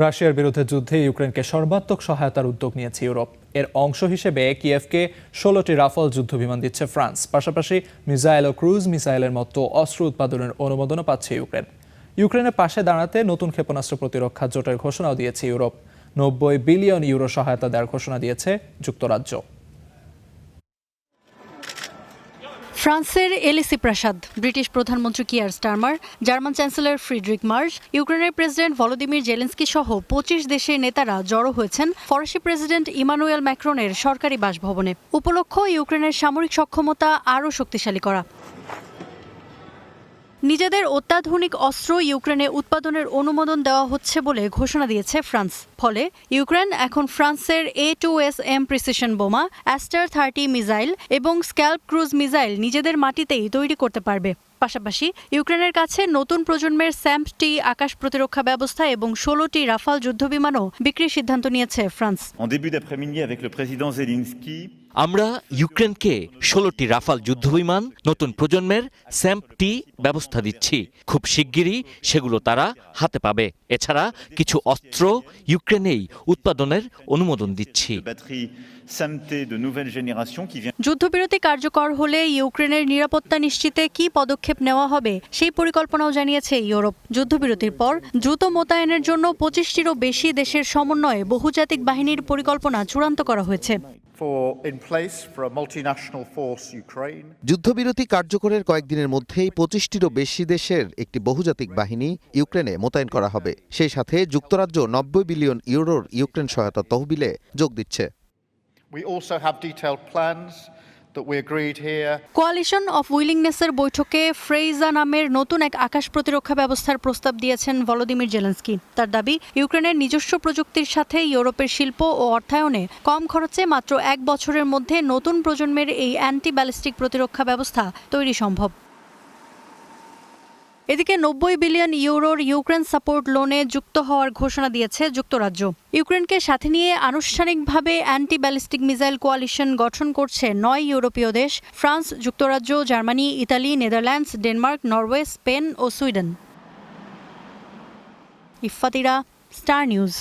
রাশিয়ার বিরুদ্ধে যুদ্ধে ইউক্রেনকে সর্বাত্মক সহায়তার উদ্যোগ নিয়েছে ইউরোপ। এর অংশ হিসেবে কিয়েভকে 16টি রাফাল যুদ্ধবিমান দিচ্ছে ফ্রান্স। পাশাপাশি মিসাইল ও ক্রুজ মিসাইলের মতো অস্ত্র উৎপাদনের অনুমোদনও পাচ্ছে ইউক্রেন। ইউক্রেনের পাশে দাঁড়াতে নতুন ক্ষেপণাস্ত্র প্রতিরক্ষা জোটের ঘোষণাও দিয়েছে ইউরোপ। 90 বিলিয়ন ইউরো সহায়তা দেওয়ার ঘোষণা দিয়েছে যুক্তরাজ্য। ফ্রান্সের এলিসি প্রাসাদ, ব্রিটিশ প্রধানমন্ত্রী Keir Starmer, German chancellor Friedrich Marsh, ইউক্রেনের প্রেসিডেন্ট ভলোদিমির জেলেন্সকি সহ 25 দেশের নেতারা জড়ো হয়েছেন ফরাসি প্রেসিডেন্ট ইমানুয়েল ম্যাক্রনের সরকারি বাসভবনে। উপলক্ষ ইউক্রেনের সামরিক সক্ষমতা আরও শক্তিশালী করা। নিজেদের অত্যাধুনিক অস্ত্র ইউক্রেনে উৎপাদনের অনুমোদন দেওয়া হচ্ছে বলে ঘোষণা দিয়েছে ফ্রান্স। ফলে ইউক্রেন এখন ফ্রান্সের A2SM প্রিসিশন বোমা, অ্যাস্টার 30 মিসাইল এবং স্ক্যাল্প ক্রুজ মিসাইল নিজেদের মাটিতেই তৈরি করতে পারবে। পাশাপাশি ইউক্রেনের কাছে নতুন প্রজন্মের SAMP-T আকাশ প্রতিরক্ষা ব্যবস্থা এবং 16টি রাফাল যুদ্ধবিমানও বিক্রির সিদ্ধান্ত নিয়েছে ফ্রান্স। আমরা ইউক্রেনকে 16টি রাফাল যুদ্ধবিমান, নতুন প্রজন্মের SAMP-T ব্যবস্থা দিচ্ছি। খুব শিগগিরই সেগুলো তারা হাতে পাবে। এছাড়া কিছু অস্ত্র ইউক্রেনেই উৎপাদনের অনুমোদন দিচ্ছি। যুদ্ধবিরতি কার্যকর হলে ইউক্রেনের নিরাপত্তা নিশ্চিতে কি পদক্ষেপ নেওয়া হবে সেই পরিকল্পনাও জানিয়েছে ইউরোপ। যুদ্ধবিরতির পর দ্রুত মোতায়েনের জন্য 25টিরও বেশি দেশের সমন্বয়ে বহুজাতিক বাহিনীর পরিকল্পনা চূড়ান্ত করা হয়েছে। যুদ্ধবিরতি কার্যকরের কয়েকদিনের মধ্যেই 25টিরও বেশি দেশের একটি বহুজাতিক বাহিনী ইউক্রেনে মোতায়েন করা হবে। সেই সাথে যুক্তরাজ্য 90 বিলিয়ন ইউরোর ইউক্রেন সহায়তা তহবিলে যোগ দিচ্ছে। কোয়ালিশন অফ উইলিংনেসের বৈঠকে ফ্রেইজা নামের নতুন এক আকাশ প্রতিরক্ষা ব্যবস্থার প্রস্তাব দিয়েছেন ভলোদিমির জেলেন্সকি। তার দাবি, ইউক্রেনের নিজস্ব প্রযুক্তির সাথে ইউরোপের শিল্প ও অর্থায়নে কম খরচে মাত্র 1 বছরের মধ্যে নতুন প্রজন্মের এই অ্যান্টি ব্যালিস্টিক প্রতিরক্ষা ব্যবস্থা তৈরি সম্ভব। এদিকে 90 বিলিয়ন ইউরোর ইউক্রেন সাপোর্ট লোনে যুক্ত হওয়ার ঘোষণা দিয়েছে যুক্তরাজ্য। ইউক্রেনকে সাথে নিয়ে আনুষ্ঠানিকভাবে অ্যান্টি ব্যালিস্টিক মিসাইল কোয়ালিশন গঠন করছে 9 ইউরোপীয় দেশ: ফ্রান্স, যুক্তরাজ্য, Germany, Italy, Netherlands, Denmark, Norway, Spain ও সুইডেন। ইফফাতিরা, স্টার নিউজ।